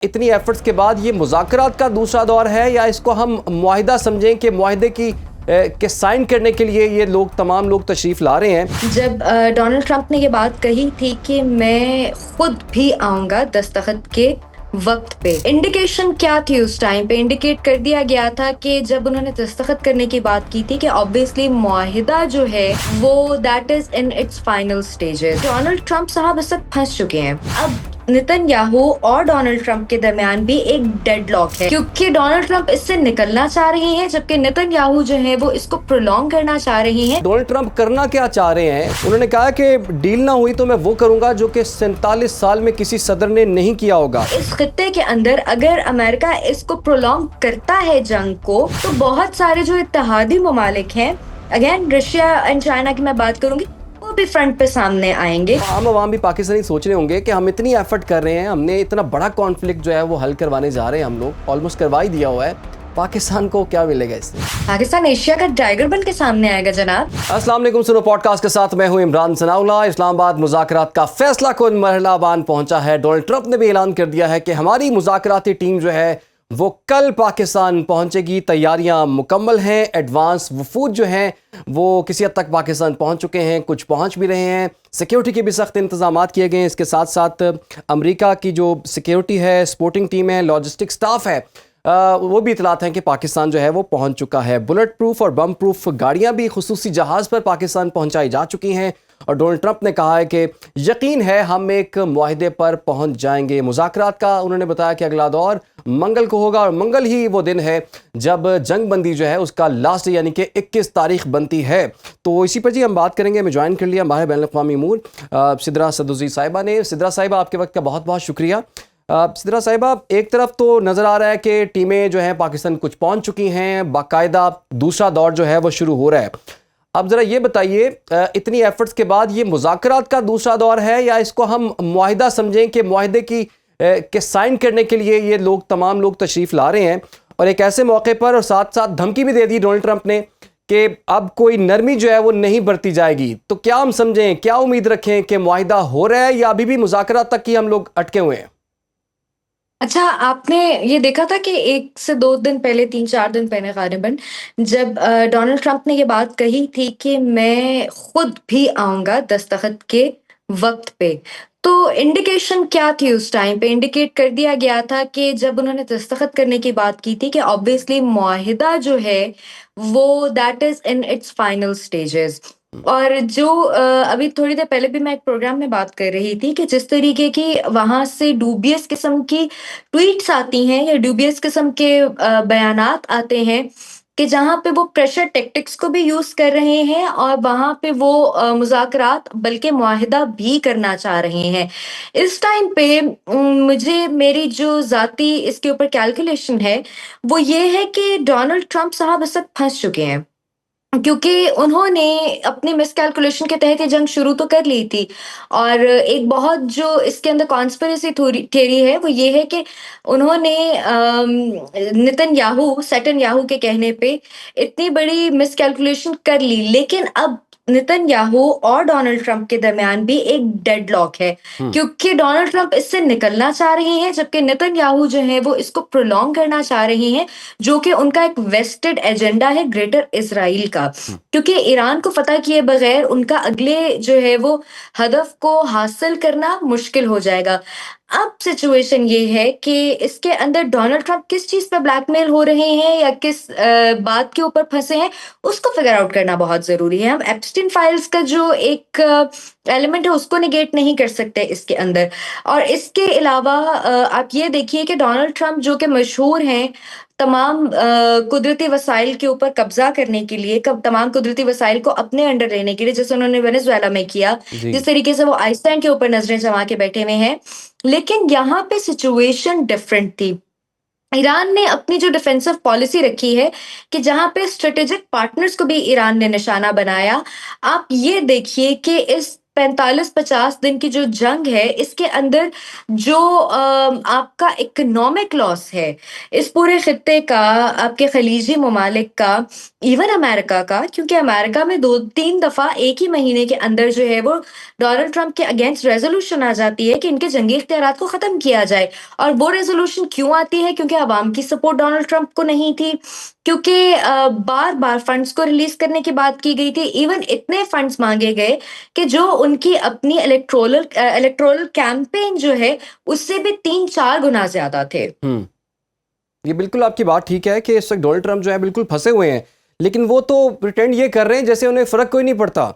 इतनी एफर्ट्स के बाद ये मुज़ाकरात का दूसरा दौर है या इसको हम मुआहिदा समझें कि मुआहिदे के साइन करने के लिए ये लोग तमाम लोग तशरीफ़ ला रहे हैं। जब डोनाल्ड ट्रंप ने ये बात कही थी कि मैं खुद भी आऊंगा दस्तखत के वक्त पे, इंडिकेशन क्या थी उस टाइम पे? इंडिकेट कर दिया गया था कि जब उन्होंने दस्तखत करने की बात की थी कि ऑब्वियसली मुआहिदा जो है वो that is in its final stages. Donald Trump साहब इस वक्त फंस चुके हैं। अब नेतन्याहू और डोनाल्ड ट्रंप के दरमियान भी एक डेडलॉक है, क्योंकि डोनाल्ड ट्रंप इससे निकलना चाह रहे हैं जबकि नेतन्याहू जो है वो इसको प्रोलॉन्ग करना चाह रहे हैं। डोनाल्ड ट्रंप करना क्या चाह रहे हैं? उन्होंने कहा कि डील ना हुई तो मैं वो करूंगा जो कि 47 साल में किसी सदर ने नहीं किया होगा। इस खित्ते के अंदर अगर अमेरिका इसको प्रोलॉन्ग करता है जंग को, तो बहुत सारे जो इत्तेहादी ममालिक हैं, अगेन रशिया एंड चाइना की मैं बात करूंगी, वो भी फ्रंट पे सामने आएंगे। आम आवाम भी पाकिस्तानी सोच रहे होंगे कि हम इतनी एफर्ट कर रहे हैं, हमने इतना बड़ा कॉन्फ्लिक्ट जो है वो हल करवाने जा रहे हैं, हम लोग ऑलमोस्ट करवा ही दिया हुआ है, पाकिस्तान को क्या मिलेगा इससे? पाकिस्तान एशिया का टाइगर बन के सामने आएगा जनाब। अस्सलाम वालेकुम, सुनो पॉडकास्ट के साथ मैं हूं इमरान सनाउल्लाह। इस्लामाबाद मुज़ाकरात का फैसला कुन मरहलाबान पहुंचा है। डोनाल्ड ट्रंप ने भी ऐलान कर दिया है कि हमारी मुज़ाकराती टीम जो है वो कल पाकिस्तान पहुंचेगी। तैयारियां मुकम्मल हैं। एडवांस वफूद जो हैं वो किसी हद तक पाकिस्तान पहुंच चुके हैं, कुछ पहुंच भी रहे हैं। सिक्योरिटी के भी सख्त इंतजाम किए गए हैं। इसके साथ साथ अमेरिका की जो सिक्योरिटी है, स्पोर्टिंग टीम है, लॉजिस्टिक स्टाफ है, वो भी इतलात हैं कि पाकिस्तान जो है वो पहुंच चुका है। बुलेट प्रूफ और बम प्रूफ गाड़ियां भी खुसूसी जहाज़ पर पाकिस्तान पहुंचाई जा चुकी हैं। और डोनाल्ड ट्रंप ने कहा है कि यकीन है हम एक मुआहिदे पर पहुंच जाएंगे। मुज़ाकरात का उन्होंने बताया कि अगला दौर मंगल को होगा और मंगल ही वो दिन है जब जंग बंदी जो है उसका लास्ट यानी कि 21 तारीख बनती है। तो इसी पर जी हम बात करेंगे। मैं ज्वाइन कर लिया माहिर बैनुल-अक़वामी अमूर सिद्रा सदुज़ी साहिबा ने। सिद्रा साहिबा, आपके वक्त का बहुत बहुत शुक्रिया। सिद्रा साहिबा, एक तरफ तो नज़र आ रहा है कि टीमें जो हैं पाकिस्तान कुछ पहुंच चुकी हैं, बाकायदा दूसरा दौर जो है वो शुरू हो रहा है। अब ज़रा ये बताइए, इतनी एफर्ट्स के बाद ये मुज़ाकरात का दूसरा दौर है या इसको हम मुआहिदा समझें कि मुआहिदे के साइन करने के लिए ये लोग तमाम लोग तशरीफ़ ला रहे हैं और एक ऐसे मौके पर, और साथ साथ धमकी भी दे दी डोनाल्ड ट्रंप ने कि अब कोई नरमी जो है वो नहीं बरती जाएगी। तो क्या हम समझें, क्या उम्मीद रखें कि मुआहिदा हो रहा है या अभी भी मुज़ाकरात तक ही हम लोग अटके हुए हैं? अच्छा, आपने ये देखा था कि 1 से 2 दिन पहले, 3-4 दिन पहले ग़ालिबन, जब डोनाल्ड ट्रंप ने ये बात कही थी कि मैं खुद भी आऊँगा दस्तखत के वक़्त पे, तो इंडिकेशन क्या थी उस टाइम पे? इंडिकेट कर दिया गया था कि जब उन्होंने दस्तखत करने की बात की थी कि ऑब्वियसली मुआहिदा जो है वो that is in its final stages. और जो अभी थोड़ी देर पहले भी मैं एक प्रोग्राम में बात कर रही थी कि जिस तरीके की वहाँ से डूबियस किस्म की ट्वीट्स आती हैं या डूबियस किस्म के बयानात आते हैं कि जहाँ पे वो प्रेशर टैक्टिक्स को भी यूज़ कर रहे हैं और वहाँ पे वो मुज़ाकरात बल्कि मुआहिदा भी करना चाह रहे हैं। इस टाइम पे मुझे मेरी जो ज़ाती इसके ऊपर कैलकुलेशन है, वो ये है कि डोनाल्ड ट्रंप साहब इस वक़्त फँस चुके हैं। क्योंकि उन्होंने अपनी मिसकैलकुलेशन के तहत ये जंग शुरू तो कर ली थी, और एक बहुत जो इसके अंदर कॉन्स्पिरेसी थ्योरी है वो ये है कि उन्होंने नेतन्याहू के कहने पे इतनी बड़ी मिसकैलकुलेशन कर ली, लेकिन अब नेतन्याहू और डोनाल्ड ट्रंप के दरमियान भी एक डेडलॉक है, हम्म। क्योंकि डोनाल्ड ट्रंप इससे निकलना चाह रहे हैं जबकि नेतन्याहू जो है वो इसको प्रोलॉन्ग करना चाह रहे हैं, जो कि उनका एक वेस्टेड एजेंडा है ग्रेटर इज़राइल का। क्योंकि ईरान को फ़तह किए बगैर उनका अगले जो है वो हदफ को हासिल करना मुश्किल हो जाएगा। अब सिचुएशन ये है कि इसके अंदर डोनाल्ड ट्रंप किस चीज़ पे ब्लैकमेल हो रहे हैं या किस बात के ऊपर फँसे हैं, उसको फ़िगर आउट करना बहुत ज़रूरी है। हम एप्स्टीन फाइल्स का जो एक एलिमेंट है उसको नेगेट नहीं कर सकते इसके अंदर। और इसके अलावा आप ये देखिए कि डोनाल्ड ट्रंप जो कि मशहूर हैं तमाम कुदरती वसाइल के ऊपर कब्जा करने के लिए, तमाम कुदरती वसाइल को अपने अंडर लेने के लिए, जैसे उन्होंने वेनेजुएला में किया, जी। जिस तरीके से वो आइसलैंड के ऊपर नजरें जमा के बैठे हुए हैं। लेकिन यहाँ पे सिचुएशन डिफरेंट थी। ईरान ने अपनी जो डिफेंसिव पॉलिसी रखी है कि जहाँ पे स्ट्रेटेजिक पार्टनर्स को भी ईरान ने निशाना बनाया। आप ये देखिए कि इस 45-50 दिन की जो जंग है, इसके अंदर जो आपका इकोनॉमिक लॉस है, इस पूरे खित्ते का, आपके खलीजी ममालिक का, इवन अमेरिका का, क्योंकि अमेरिका में 2-3 दफ़ा एक ही महीने के अंदर जो है वो डोनाल्ड ट्रंप के अगेंस्ट रेज़ोल्यूशन आ जाती है कि इनके जंगी इख्तियारात को ख़त्म किया जाए। और वो रेज़ोल्यूशन क्यों आती है? क्योंकि अवाम की सपोर्ट डोनाल्ड ट्रंप को नहीं थी, क्योंकि बार-बार फंड्स को रिलीज़ करने की बात की गई थी। इवन इतने फंड्स माँगे गए कि जो उनकी अपनी इलेक्टोरल कैंपेन जो है, उससे भी 3-4 गुना ज़्यादा थे। ये बिल्कुल आपकी बात ठीक है कि इस वक्त डोनाल्ड ट्रंप जो है बिल्कुल फंसे हुए हैं, लेकिन वो तो प्रिटेंड ये कर रहे हैं जैसे उन्हें फ़र्क कोई नहीं पड़ता।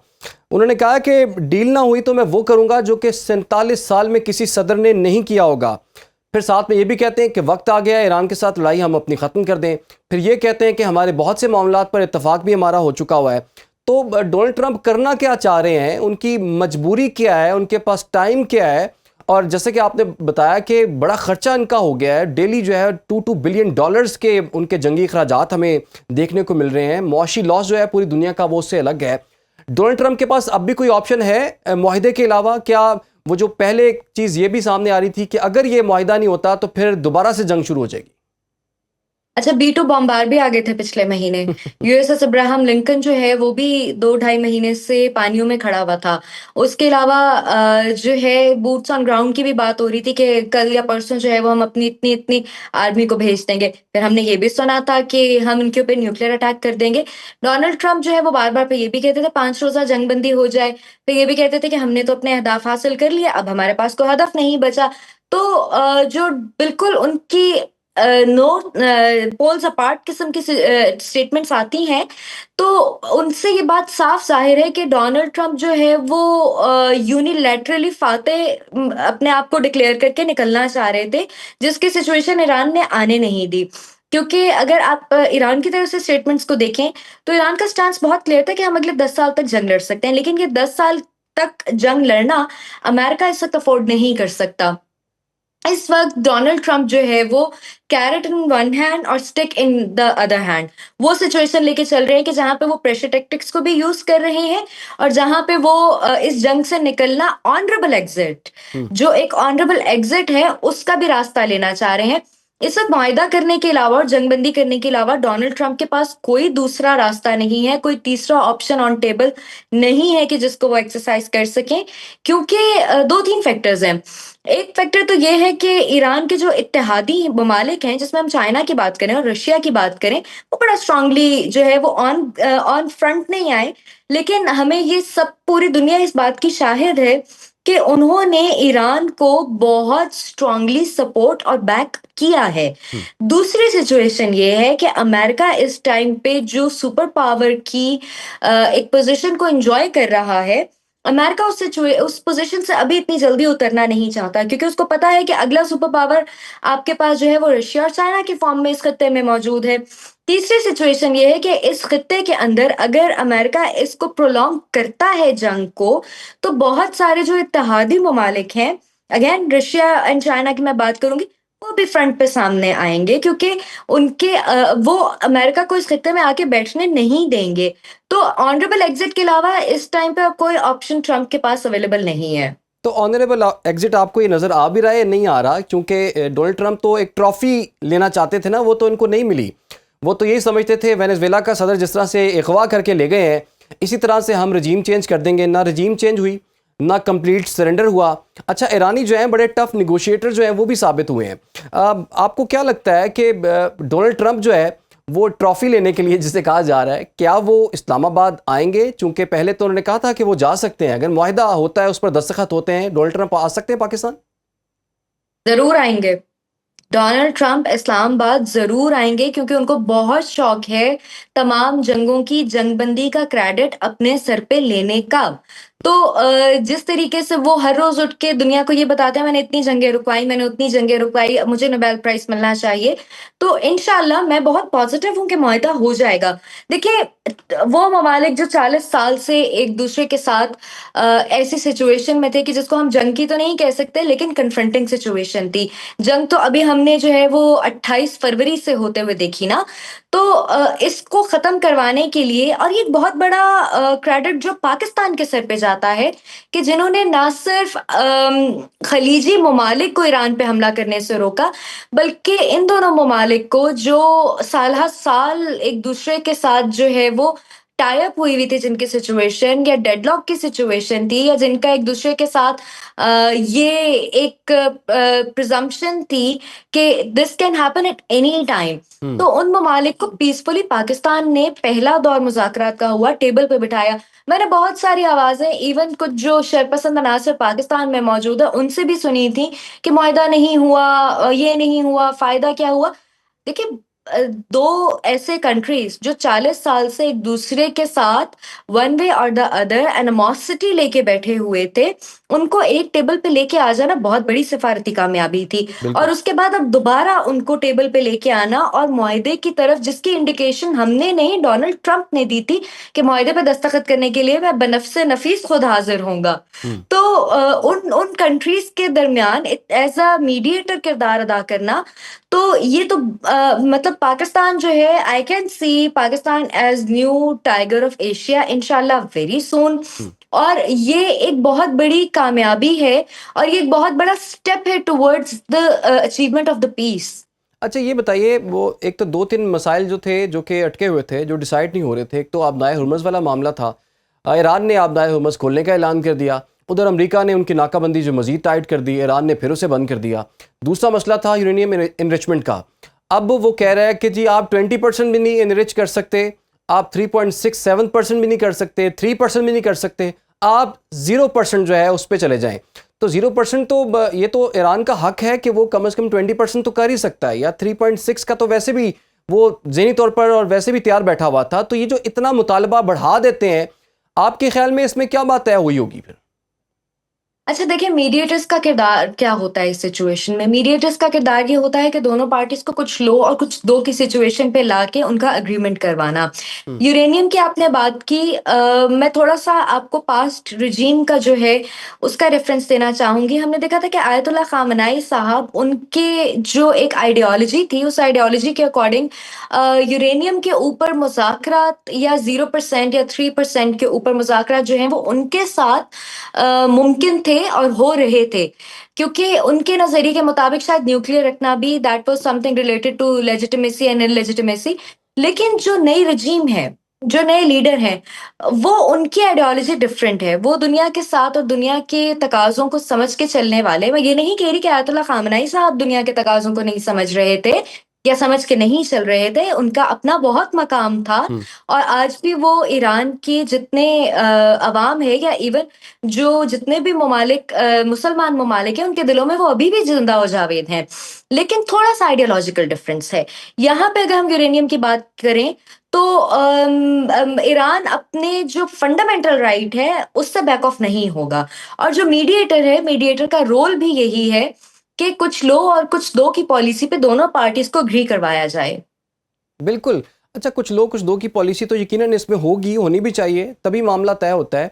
उन्होंने कहा कि डील ना हुई तो मैं वो करूंगा जो कि 47 साल में किसी सदर ने नहीं किया होगा। फिर साथ में ये भी कहते हैं कि वक्त आ गया है ईरान के साथ लड़ाई हम अपनी ख़त्म कर दें। फिर ये कहते हैं कि हमारे बहुत से मामलात पर इत्तफाक भी हमारा हो चुका हुआ है। तो डोनाल्ड ट्रंप करना क्या चाह रहे हैं, उनकी मजबूरी क्या है, उनके पास टाइम क्या है? और जैसे कि आपने बताया कि बड़ा खर्चा इनका हो गया है, डेली जो है $2 बिलियन के उनके जंगी अखराजात हमें देखने को मिल रहे हैं। मुआशी लॉस जो है पूरी दुनिया का वो उससे अलग है। डोनाल्ड ट्रंप के पास अब भी कोई ऑप्शन है मुआहिदे के अलावा? क्या वो जो पहले एक चीज़ ये भी सामने आ रही थी कि अगर ये मुआहिदा नहीं होता तो फिर दोबारा से जंग शुरू हो जाएगी? अच्छा, B-2 बॉम्बार भी आ गए थे पिछले महीने। यूएसएस अब्राहम लिंकन जो है वो भी 2 ढाई महीने से पानियों में खड़ा हुआ था। उसके अलावा जो है बूट्स ऑन ग्राउंड की भी बात हो रही थी कि कल या परसों जो है वो हम अपनी इतनी-इतनी आर्मी को भेज देंगे। फिर हमने ये भी सुना था कि हम इनके ऊपर न्यूक्लियर अटैक कर देंगे। डोनाल्ड ट्रंप जो है वो बार-बार पे ये भी कहते थे 5 रोज़ा जंगबंदी हो जाए। फिर ये भी कहते थे कि हमने तो अपने अहदाफ हासिल कर लिए, अब हमारे पास कोई हदफ नहीं बचा। तो जो बिल्कुल उनकी नो पोल्स अपार्ट किस्म की स्टेटमेंट्स आती हैं, तो उनसे ये बात साफ ज़ाहिर है कि डोनाल्ड ट्रंप जो है वो यूनिलैटरली अपने आप को डिक्लेयर करके निकलना चाह रहे थे, जिसकी सिचुएशन ईरान ने आने नहीं दी। क्योंकि अगर आप ईरान की तरफ से स्टेटमेंट्स को देखें, तो ईरान का स्टांस बहुत क्लियर था कि हम अगले 10 साल तक जंग लड़ सकते हैं, लेकिन ये 10 साल तक जंग लड़ना अमेरिका इस वक़्त अफ़ोर्ड नहीं कर सकता। इस वक़्त डोनाल्ड ट्रंप जो है वो कैरेट इन वन हैंड और stick in the other hand, वो सिचुएशन लेके चल रहे हैं कि जहाँ पे वो प्रेशर टैक्टिक्स को भी यूज़ कर रहे हैं और जहाँ पे वो इस जंग से निकलना ऑनरेबल एग्ज़िट, हम्म। जो एक ऑनरेबल एग्ज़िट है उसका भी रास्ता लेना चाह रहे हैं। इस वक़्त मुआहिदा करने के अलावा और जंगबंदी करने के अलावा डोनाल्ड ट्रंप के पास कोई दूसरा रास्ता नहीं है, कोई तीसरा ऑप्शन ऑन टेबल नहीं है कि जिसको वो एक्सरसाइज़ कर सकें, क्योंकि 2-3 फैक्टर्स हैं। एक फैक्टर तो ये है कि ईरान के जो इत्तेहादी ममालिक हैं, जिसमें हम चाइना की बात करें और रशिया की बात करें, वो बड़ा स्ट्रांगली जो है वो ऑन फ्रंट नहीं आए। लेकिन हमें ये सब पूरी दुनिया इस बात की शाहिद है कि उन्होंने ईरान को बहुत स्ट्रांगली सपोर्ट और बैक किया है। दूसरी सिचुएशन ये है कि अमेरिका इस टाइम पे जो सुपर पावर की एक पोज़ीशन को एन्जॉय कर रहा है, अमेरिका उस पोज़ीशन से अभी इतनी जल्दी उतरना नहीं चाहता, क्योंकि उसको पता है कि अगला सुपर पावर आपके पास जो है वो रशिया और चाइना के फॉर्म में इस खत्ते में मौजूद है। तीसरी सिचुएशन ये है कि इस खत्ते के अंदर अगर अमेरिका इसको प्रोलॉन्ग करता है जंग को, तो बहुत सारे जो इत्तेहादी ममालिक हैं, अगेन रशिया एंड चाइना की मैं बात करूँगी, वो भी फ्रंट पे सामने आएँगे, क्योंकि वो अमेरिका को इस खत्ते में आके बैठने नहीं देंगे। तो ऑनरेबल एग्ज़िट के अलावा इस टाइम पे अब कोई ऑप्शन ट्रंप के पास अवेलेबल नहीं है। तो ऑनरेबल एग्जिट आपको ये नज़र आ भी रहा है या नहीं आ रहा? क्योंकि डोनाल्ड ट्रंप तो एक ट्रॉफी लेना चाहते थे ना, वो तो इनको नहीं मिली। वो तो यही समझते थे वेनेजुएला का सदर जिस तरह से अगवा करके ले गए हैं, इसी तरह से हम रजीम चेंज कर देंगे। ना रजीम चेंज हुई, ना कंप्लीट सरेंडर हुआ। अच्छा, ईरानी जो हैं बड़े टफ निगोशिएटर जो हैं वो भी साबित हुए हैं। आपको क्या लगता है कि डोनाल्ड ट्रंप जो है वो ट्रॉफी लेने के लिए जिसे कहा जा रहा है, क्या वो इस्लामाबाद आएंगे? चूंकि पहले तो उन्होंने कहा था कि वो जा सकते हैं, अगर मुआहिदा होता है उस पर दस्तखत होते हैं, डोनाल्ड ट्रंप आ सकते हैं पाकिस्तान? ज़रूर आएँगे। डोनाल्ड ट्रंप इस्लामाबाद ज़रूर आएँगे, क्योंकि उनको बहुत शौक है तमाम जंगों की जंगबंदी का क्रेडिट अपने सर पे लेने का। तो जिस तरीके से वो हर रोज़ उठ के दुनिया को ये बताते हैं, मैंने इतनी जंगें रुकवाई, मैंने उतनी जंगें रुकवाई, अब मुझे नोबेल प्राइज़ मिलना चाहिए। तो इंशाअल्लाह मैं बहुत पॉज़िटिव हूँ कि मुआहिदा हो जाएगा। देखिए, वो ममालिक जो 40 साल से एक-दूसरे के साथ ऐसी सिचुएशन में थे कि जिसको हम जंग की तो नहीं कह सकते, लेकिन कन्फ्रंटिंग सिचुएशन थी। जंग तो अभी हमने जो है वो 28 फरवरी से होते हुए देखी ना, तो इसको ख़त्म करवाने के लिए, और ये एक बहुत बड़ा क्रेडिट जो पाकिस्तान के सर पे जाता जाता है कि जिन्होंने ना सिर्फ खलीजी ममालिक को ईरान पे हमला करने से रोका, बल्कि इन दोनों ममालिक को जो साल हर साल एक दूसरे के साथ जो है वो टाई अप हुई हुई थी, जिनकी सिचुएशन या डेडलॉक की सिचुएशन थी, या जिनका एक दूसरे के साथ ये एक प्रिजम्पशन थी कि this can happen at any time. तो उन ममालिक को पीसफुली पाकिस्तान ने पहला दौर मुज़ाकरात का हुआ टेबल पे बिठाया। मैंने बहुत सारी आवाज़ें इवन कुछ जो शरपसंद अनासर पाकिस्तान में मौजूद है उनसे भी सुनी थी कि मुआहिदा नहीं हुआ, ये नहीं हुआ, फ़ायदा क्या हुआ? देखिए, दो ऐसे कंट्रीज जो 40 साल से एक दूसरे के साथ वन वे और द अदर एनिमोसिटी लेके बैठे हुए थे, उनको एक टेबल पे लेके आ जाना बहुत बड़ी सिफारती कामयाबी थी। और बिल्कुल। उसके बाद अब दोबारा उनको टेबल पे लेके आना और मुआहिदे की तरफ, जिसकी इंडिकेशन हमने नहीं डोनाल्ड ट्रंप ने दी थी कि मुआहिदे पे दस्तखत करने के लिए मैं बनफ्से नफीस खुद हाजिर होऊंगा। तो उन उन कंट्रीज के दरमियान एज अ मीडिएटर किरदार अदा करना, तो ये तो मतलब पाकिस्तान जो है, I can see Pakistan as new tiger of Asia इंशाल्लाह वेरी सून। और ये एक बहुत बड़ी कामयाबी है और ये एक बहुत बड़ा स्टेप है towards the achievement of the peace. अच्छा ये बताइए, वो एक तो दो तीन मसाइल जो थे जो कि अटके हुए थे, जो डिसाइड नहीं हो रहे थे। एक तो आबनाए हुर्मुज़ वाला मामला था, ईरान ने आबनाए हुर्मुज़ खोलने का ऐलान कर दिया, उधर अमेरिका ने उनकी नाकाबंदी जो मज़ीद टाइट कर दी, ईरान ने फिर उसे बंद कर दिया। दूसरा मसला था यूरेनियम इनरिचमेंट का। अब वो कह रहा है कि जी आप 20% भी नहीं इनरिच कर सकते, आप 3.67% भी नहीं कर सकते, 3% भी नहीं कर सकते, आप 0% जो है उस पर चले जाएं। तो 0% तो ये तो ईरान का हक है कि वो कम से कम 20% तो कर ही सकता है, या 3.6 का तो वैसे भी वो ज़हनी तौर पर और वैसे भी तैयार बैठा हुआ था। तो ये जो इतना मुतालबा बढ़ा देते हैं, आपके ख्याल में इसमें क्या बात तय हुई होगी फिर? अच्छा देखिए, मीडिएटर्स का किरदार क्या होता है इस सिचुएशन में? मीडिएटर्स का किरदार ये होता है कि दोनों पार्टीज को कुछ लो और कुछ दो की सिचुएशन पे लाके उनका अग्रीमेंट करवाना। यूरेनियम की आपने बात की, मैं थोड़ा सा आपको पास्ट रिजीम का जो है उसका रेफरेंस देना चाहूंगी। हमने देखा था कि आयतुल्लाह खामनाई साहब, उनके जो एक आइडियोलॉजी थी, उस आइडियोलॉजी के अकॉर्डिंग यूरेनियम के ऊपर मुज़ाकरात या 0% या 3% के ऊपर मुज़ाकरात जो हैं वो उनके साथ मुमकिन थे और हो रहे थे, क्योंकि उनके नजरिए के मुताबिक शायद न्यूक्लियर रखना भी that was something related to legitimacy and illegitimacy. लेकिन जो नई रजीम है, जो नए लीडर हैं, वो उनकी आइडियोलॉजी डिफरेंट है। वो दुनिया के साथ और दुनिया के तकाज़ों को समझ के चलने वाले। मैं ये नहीं कह रही कि आयतुल्लाह खामनाई साहब दुनिया के तकाज़ों को नहीं समझ रहे थे या समझ के नहीं चल रहे थे, उनका अपना बहुत मकाम था। और आज भी वो ईरान के जितने अवाम है या इवन जो जितने भी ममालिक मुसलमान ममालिक हैं, उनके दिलों में वो अभी भी जिंदा और जावेद हैं। लेकिन थोड़ा सा आइडियोलॉजिकल डिफरेंस है। यहाँ पे अगर हम यूरेनियम की बात करें तो ईरान अपने जो फंडामेंटल राइट है उससे बैक ऑफ नहीं होगा। और जो मीडिएटर है, मीडिएटर का रोल भी यही है कि कुछ लो और कुछ दो की पॉलिसी पे दोनों पार्टीज को एग्री करवाया जाए। बिल्कुल। अच्छा, कुछ लोग कुछ दो की पॉलिसी तो यकीनन इसमें होगी, होनी भी चाहिए, तभी मामला तय होता है।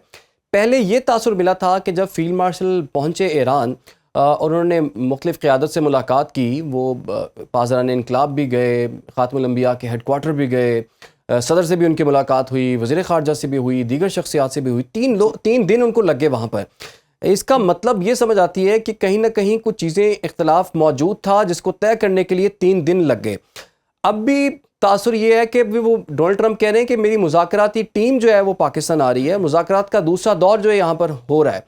पहले ये तासुर मिला था कि जब फील्ड मार्शल पहुँचे ईरान और उन्होंने मुख्तलिफ़ क़यादत से मुलाकात की, वो पाज़रान इनकलाब भी गए, ख़ातमुल अंबिया के हेडक्वार्टर भी गए, सदर से भी उनकी मुलाकात हुई, वज़ीर ख़ारजा से भी हुई, दीगर शख्सियात से भी हुई। 3 दिन उनको लगे वहाँ पर। इसका मतलब ये समझ आती है कि कहीं ना कहीं कुछ चीज़ें इख्तलाफ मौजूद था जिसको तय करने के लिए 3 दिन लग गए। अब भी तासुर ये है कि वो डोनाल्ड ट्रंप कह रहे हैं कि मेरी मुज़ाकराती टीम जो है वो पाकिस्तान आ रही है, मुज़ाकरात का दूसरा दौर जो है यहाँ पर हो रहा है।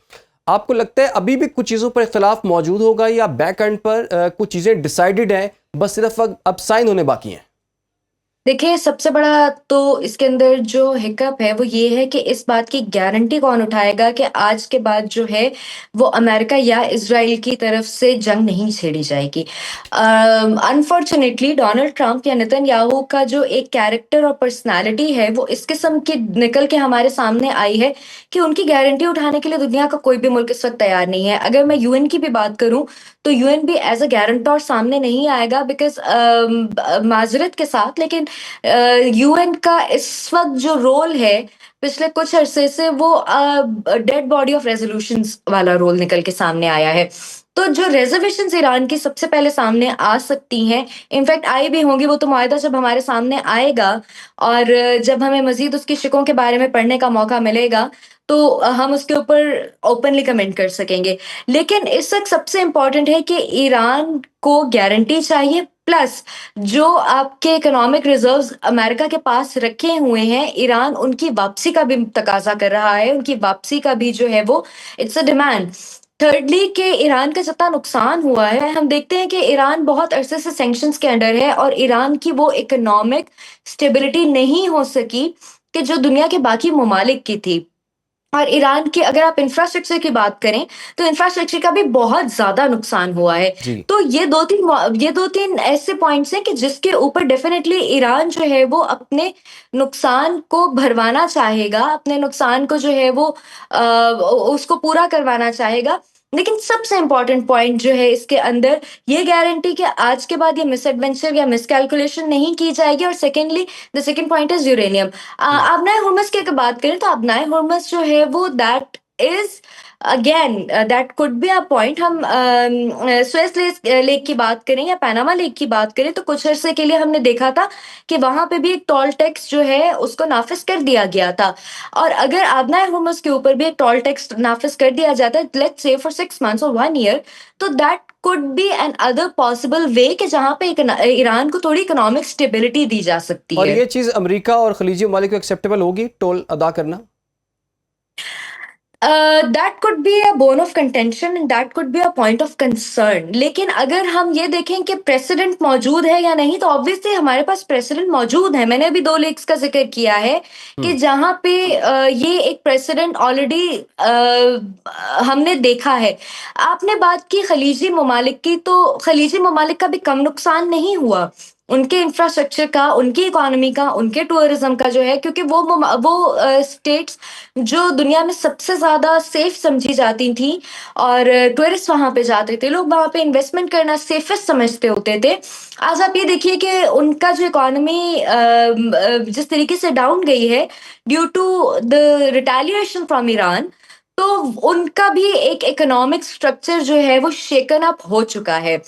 आपको लगता है अभी भी कुछ चीज़ों पर इख्तलाफ मौजूद होगा, या बैक एंड पर कुछ चीज़ें डिसाइडेड हैं, बस सिर्फ अब साइन होने बाकी हैं? देखिए, सबसे बड़ा तो इसके अंदर जो हिकअप है वो ये है कि इस बात की गारंटी कौन उठाएगा कि आज के बाद जो है वो अमेरिका या इज़राइल की तरफ से जंग नहीं छेड़ी जाएगी। अनफॉर्चुनेटली डोनाल्ड ट्रंप या नेतन्याहू का जो एक कैरेक्टर और पर्सनालिटी है वो इस किस्म की निकल के हमारे सामने आई है कि उनकी गारंटी उठाने के लिए दुनिया का कोई भी मुल्क इस वक्त तैयार नहीं है। अगर मैं यूएन की भी बात करूं तो यूएन भी एज अ गारंटर सामने नहीं आएगा, बिकॉज माजरत के साथ, लेकिन यूएन का इस वक्त जो रोल है पिछले कुछ अरसे से वो डेड बॉडी ऑफ रेजोल्यूशंस वाला रोल निकल के सामने आया है। तो जो रिजर्वेशंस ईरान की सबसे पहले सामने आ सकती हैं, इनफैक्ट आई भी होंगी, वो तो मुआहदा जब हमारे सामने आएगा और जब हमें मज़ीद उसकी शिकों के बारे में पढ़ने का मौका मिलेगा, तो हम उसके ऊपर ओपनली कमेंट कर सकेंगे। लेकिन इस वक़्त सबसे इम्पोर्टेंट है कि ईरान को गारंटी चाहिए, प्लस जो आपके इकोनॉमिक रिज़र्व्स अमेरिका के पास रखे हुए हैं, ईरान उनकी वापसी का भी तकाज़ा कर रहा है, उनकी वापसी का भी जो है वो इट्स अ डिमांड। थिर्डली कि ईरान का जितना नुकसान हुआ है, हम देखते हैं कि ईरान बहुत अरसे से सैंक्शंस के अंडर है और ईरान की वो इकोनॉमिक स्टेबिलिटी नहीं हो सकी कि जो दुनिया के बाकी ममालिक की थी। और ईरान की अगर आप इंफ्रास्ट्रक्चर की बात करें, तो इंफ्रास्ट्रक्चर का भी बहुत ज़्यादा नुकसान हुआ है। जी। तो ये 2-3 ऐसे पॉइंट्स हैं कि जिसके ऊपर डेफ़िनेटली ईरान जो है वो अपने नुकसान को भरवाना चाहेगा, अपने नुकसान को जो है वो उसको पूरा करवाना चाहेगा। लेकिन सबसे इम्पोर्टेंट पॉइंट जो है इसके अंदर, ये गारंटी कि आज के बाद ये मिसएडवेंचर या मिसकैलकुलेशन नहीं की जाएगी, और secondly the second point is uranium. Hmm. आबनाए हुर्मुज़ की अगर बात करें, तो आबनाए हुर्मुज़ जो है वो that is again that could be a point. हम स्वेज़ लेक की बात करें या पनामा लेक की बात करें, तो कुछ अरसे के लिए हमने देखा था कि वहाँ पे भी एक टोल टैक्स जो है उसको नाफ़िज़ कर दिया गया था। और अगर आबनाए हुर्मुज़ के ऊपर भी एक टोल टैक्स नाफ़िज़ कर दिया जाता है, लेट्स से फॉर 6 मंथ्स और 1 ईयर, तो that could be another possible way कि जहाँ पे ईरान को थोड़ी इकोनॉमिक स्टेबिलिटी दी जा सकती और है। ये चीज़ अमेरिका और खलीजी ममालिक को एक्सेप्टेबल होगी, टोल अदा करना? That could be a bone of contention and that could be a point of concern. लेकिन अगर हम ये देखें कि प्रेसिडेंट मौजूद है या नहीं, तो ऑब्वियसली हमारे पास प्रेसिडेंट मौजूद है। मैंने अभी 2 लीक्स का ज़िक्र किया है कि हम्म। जहाँ पे ये एक प्रेसिडेंट ऑलरेडी हमने देखा है। आपने बात की खलीजी ममालिक की, तो खलीजी ममालिक का भी कम नुकसान नहीं हुआ। उनके इंफ्रास्ट्रक्चर का, उनकी इकोनॉमी का, उनके टूरिज़्म का जो है, क्योंकि वो स्टेट्स जो दुनिया में सबसे ज़्यादा सेफ समझी जाती थी और टूरिस्ट वहाँ पे जाते थे, लोग वहाँ पे इन्वेस्टमेंट करना सेफेस्ट समझते होते थे। आज आप ये देखिए कि उनका जो इकोनॉमी जिस तरीके से डाउन गई है due to the retaliation from Iran, तो उनका भी एक इकोनॉमिक स्ट्रक्चर जो है वो शेकन अप हो चुका है।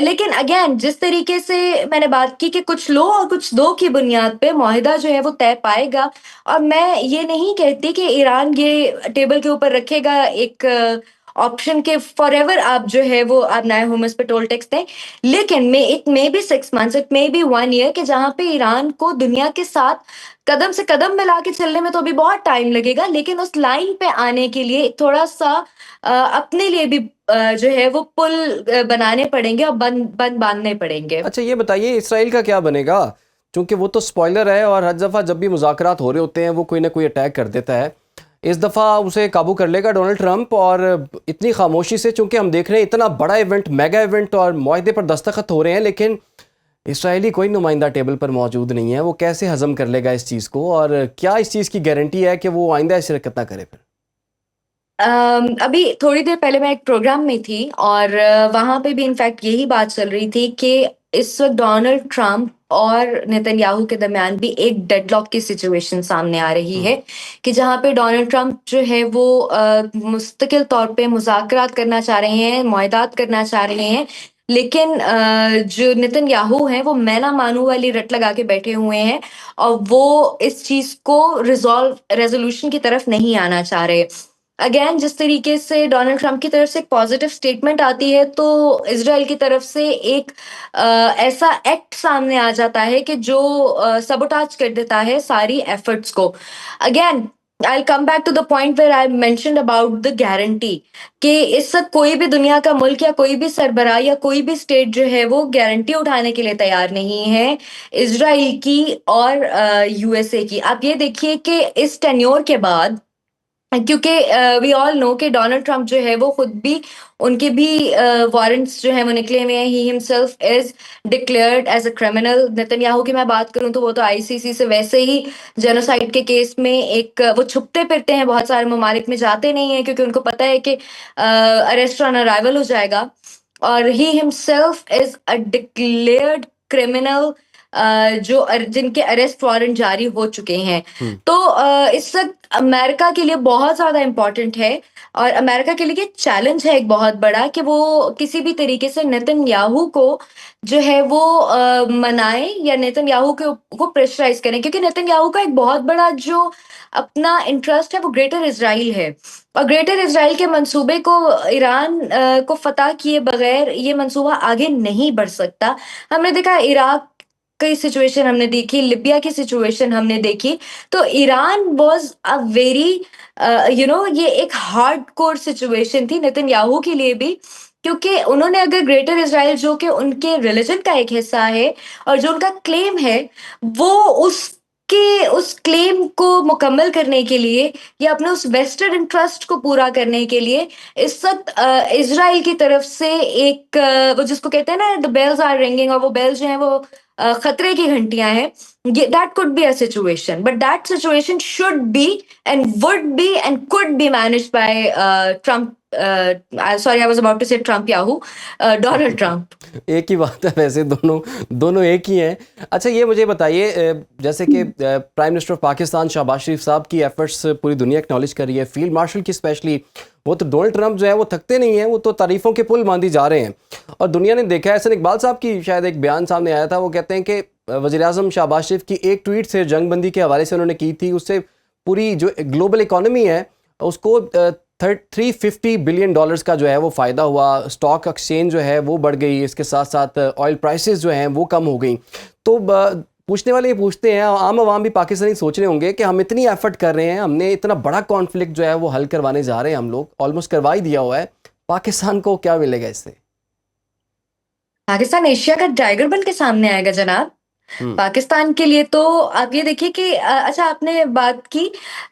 लेकिन अगेन जिस तरीके से मैंने बात की कि कुछ लो और कुछ दो की बुनियाद पे मुआहिदा जो है वो तय पाएगा, और मैं ये नहीं कहती कि ईरान ये टेबल के ऊपर रखेगा एक ऑप्शन के फॉरएवर आप जो है वो आप नए हुमस पे टोल टैक्स दें। लेकिन it may be 6 months, it may be 1 year, कि जहाँ पे ईरान को दुनिया के साथ कदम से कदम मिला के चलने में तो अभी बहुत टाइम लगेगा, लेकिन उस लाइन पे आने के लिए थोड़ा-सा अपने लिए भी जो है वो पुल बनाने पड़ेंगे और बंध बंध बाँधने पड़ेंगे। अच्छा, ये बताइए इसराइल का क्या बनेगा? क्योंकि वो तो स्पॉइलर है और हर दफ़ा जब भी मुज़ाकरात हो रहे होते हैं वो कोई ना कोई अटैक कर देता है। इस दफ़ा उसे काबू कर लेगा डोनाल्ड ट्रंप, और इतनी खामोशी से, चूँकि हम देख रहे हैं इतना बड़ा इवेंट, मेगा इवेंट और मुआहदे पर दस्तखत हो रहे हैं, लेकिन इसराइली कोई नुमाइंदा टेबल पर मौजूद नहीं है। वो कैसे हज़म कर लेगा इस चीज़ को, और क्या इस चीज़ की गारंटी है कि वो आइंदा शिरकत ना करे फिर? अभी थोड़ी देर पहले मैं एक प्रोग्राम में थी और वहाँ पे भी इनफैक्ट यही बात चल रही थी कि इस वक़्त डोनाल्ड ट्रंप और नेतन्याहू के दरमियान भी एक डेडलॉक की सिचुएशन सामने आ रही हुँ। है, कि जहाँ पे डोनाल्ड ट्रंप जो है वो मुस्तकिल तौर पे मुज़ाकरात करना चाह रहे हैं, मुआहदात करना चाह रहे हैं, लेकिन जो नेतन्याहू हैं वो मैं ना मानूँ वाली रट लगा के बैठे हुए हैं और वो इस चीज़ को रेज़ोल्यूशन की तरफ नहीं आना चाह रहे। अगेन जिस तरीके से डोनाल्ड ट्रंप की तरफ से एक पॉजिटिव स्टेटमेंट आती है, तो इज़राइल की तरफ से एक ऐसा एक्ट सामने आ जाता है कि जो सबोटाज कर देता है सारी एफर्ट्स को। Again I will come back to the point where I mentioned about the guarantee, कि इस वक़्त कोई भी दुनिया का मुल्क या कोई भी सरबराह या कोई भी स्टेट जो है वो गारंटी उठाने के लिए तैयार नहीं है इज़राइल की और यूएसए की। आप ये देखिए कि इस टेन्योर के बाद, क्योंकि वी ऑल नो कि डोनाल्ड ट्रंप जो है वो खुद भी, उनके भी वारंट्स जो हैं वो निकले हुए हैं। He himself is declared as a criminal. Netanyahu की मैं बात करूं तो वो तो आईसीसी से वैसे ही जेनोसाइड के केस में एक वो छुपते फिरते हैं, बहुत सारे ममालिक में जाते नहीं हैं क्योंकि उनको पता है कि अरेस्ट ऑन अराइवल हो जाएगा। और ही himself is a declared criminal जिनके अरेस्ट वारंट जारी हो चुके हैं। हम्म। तो इस वक्त अमेरिका के लिए बहुत ज्यादा इम्पोर्टेंट है और अमेरिका के लिए चैलेंज है एक बहुत बड़ा कि वो किसी भी तरीके से नेतन्याहू को जो है वो मनाए या नेतन्याहू को प्रेशराइज करें, क्योंकि नेतन्याहू का एक बहुत बड़ा जो अपना इंटरेस्ट है वो ग्रेटर इजराइल है, और ग्रेटर इजराइल के मंसूबे को ईरान को फतह किए बगैर ये मंसूबा आगे नहीं बढ़ सकता। हमने देखा इराक की सिचुएशन हमने देखी, लिबिया की सिचुएशन हमने देखी, तो ईरान वाज अ वेरी ये एक हार्ड कोर सिचुएशन थी नेतन्याहू के लिए भी, क्योंकि उन्होंने अगर ग्रेटर इजराइल जो कि उनके रिलीजन का एक हिस्सा है और जो उनका क्लेम है, वो उस क्लेम को मुकम्मल करने के लिए या अपने उस वेस्टेड इंटरेस्ट को पूरा करने के लिए इस वक्त इजराइल की तरफ से एक वो जिसको कहते हैं ना, द बेल्स आर रिंगिंग, और वो बेल्स जो है वो खतरे की घंटियां हैं। That could be a situation, but that situation should be end would be end could be managed by Trump, sorry I was about to say Trump याहू, डोनाल्ड ट्रम्प। एक ही बात है वैसे, दोनों एक ही हैं। अच्छा ये मुझे बताइए, जैसे कि prime minister of Pakistan Shahbaz Sharif साहब की एफर्ट्स पूरी दुनिया एक्नॉलेज कर रही है, फील्ड मार्शल की स्पेशली, वो तो डोनाल्ड ट्रम्प जो है वो थकते नहीं हैं, वो तो तारीफ़ों के पुल बांधी जा रहे हैं। और दुनिया ने देखा है, हसन इकबाल साहब की शायद एक बयान सामने आया था, वो कहते हैं कि वज़ीर-ए-आज़म शहबाज शरीफ की एक ट्वीट से जंगबंदी के हवाले से उन्होंने की थी, उससे पूरी जो ग्लोबल इकॉनमी है उसको $350 बिलियन का जो है वो फ़ायदा हुआ, स्टॉक एक्सचेंज जो है वो बढ़ गई, इसके साथ साथ ऑयल प्राइसेस जो हैं वो कम हो गई। तो पूछने वाले ये पूछते हैं, आम आवाम भी पाकिस्तानी सोच रहे होंगे कि हम इतनी एफर्ट कर रहे हैं, हमने इतना बड़ा कॉन्फ्लिक्ट जो है वो हल करवाने जा रहे हैं, हम लोग ऑलमोस्ट करवा ही दिया हुआ है, पाकिस्तान को क्या मिलेगा इससे? पाकिस्तान एशिया का टाइगर बन के सामने आएगा जनाब। पाकिस्तान के लिए तो आप ये देखिए कि अच्छा आपने बात की,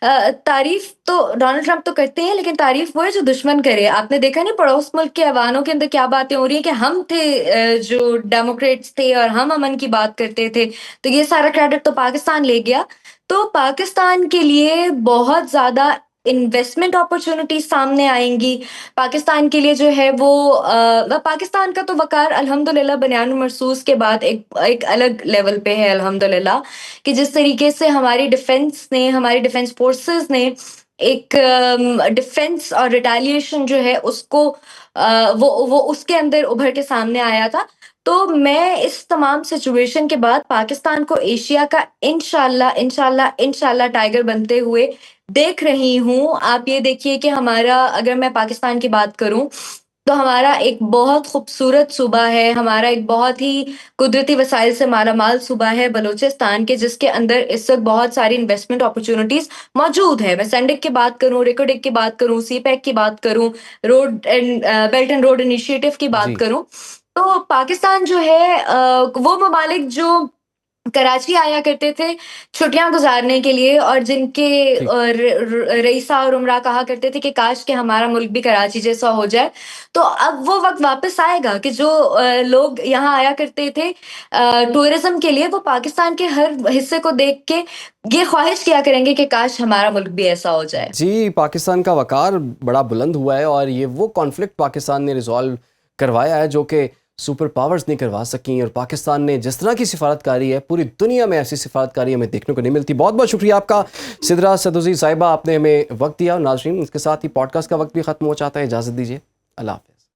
तारीफ तो डोनाल्ड ट्रम्प तो करते हैं, लेकिन तारीफ वो है जो दुश्मन करे। आपने देखा नहीं पड़ोस मुल्क के अवानों के अंदर क्या बातें हो रही है कि हम थे जो डेमोक्रेट्स थे और हम अमन की बात करते थे, तो ये सारा क्रेडिट तो पाकिस्तान ले गया। तो पाकिस्तान के लिए बहुत ज्यादा इन्वेस्टमेंट अपॉर्चुनिटीज सामने आएंगी। पाकिस्तान के लिए जो है वो पाकिस्तान का तो वकार अल्हम्दुलिल्लाह बयान मरसूस के बाद एक अलग लेवल पे है अल्हम्दुलिल्लाह, कि जिस तरीके से हमारी डिफेंस फोर्सेस ने एक डिफेंस और रिटेलिएशन जो है उसको वो उसके अंदर उभर के सामने आया था। तो मैं इस तमाम सिचुएशन के बाद पाकिस्तान को एशिया का इंशाल्लाह इंशाल्लाह इंशाल्लाह टाइगर बनते हुए देख रही हूँ। आप ये देखिए कि हमारा, अगर मैं पाकिस्तान की बात करूं, तो हमारा एक बहुत खूबसूरत सूबा है, हमारा एक बहुत ही कुदरती वसाइल से मालामाल सूबा है बलूचिस्तान के, जिसके अंदर इस वक्त बहुत सारी इन्वेस्टमेंट अपॉर्चुनिटीज मौजूद है। मैं सैंडिक की बात करूं, रिकोडिक की बात करूं, सीपैक की बात करूं, road and belt and road initiative की बात जी। करूं, तो पाकिस्तान जो है वो ममालिक जो कराची आया करते थे छुट्टियां गुजारने के लिए, और जिनके ठीक। रईसा और उमरा कहा करते थे कि काश के हमारा मुल्क भी कराची जैसा हो जाए, तो अब वो वक्त वापस आएगा कि जो लोग यहाँ आया करते थे टूरिज्म के लिए, वो पाकिस्तान के हर हिस्से को देख के ये ख्वाहिश किया करेंगे कि काश हमारा मुल्क भी ऐसा हो जाए। जी, पाकिस्तान का वकार बड़ा बुलंद हुआ है और ये वो कॉन्फ्लिक्ट पाकिस्तान ने रिजॉल्व करवाया है जो कि सुपर पावर्स नहीं करवा सकी, और पाकिस्तान ने जिस तरह की सिफारतकारी है, पूरी दुनिया में ऐसी सिफारतकारी हमें देखने को नहीं मिलती। बहुत बहुत शुक्रिया आपका सिद्रा सदुजी साहिबा, आपने हमें वक्त दिया। और नाज़रीन, इसके साथ ही पॉडकास्ट का वक्त भी ख़त्म हो जाता है, इजाज़त दीजिए, अल्लाह हाफ़िज़।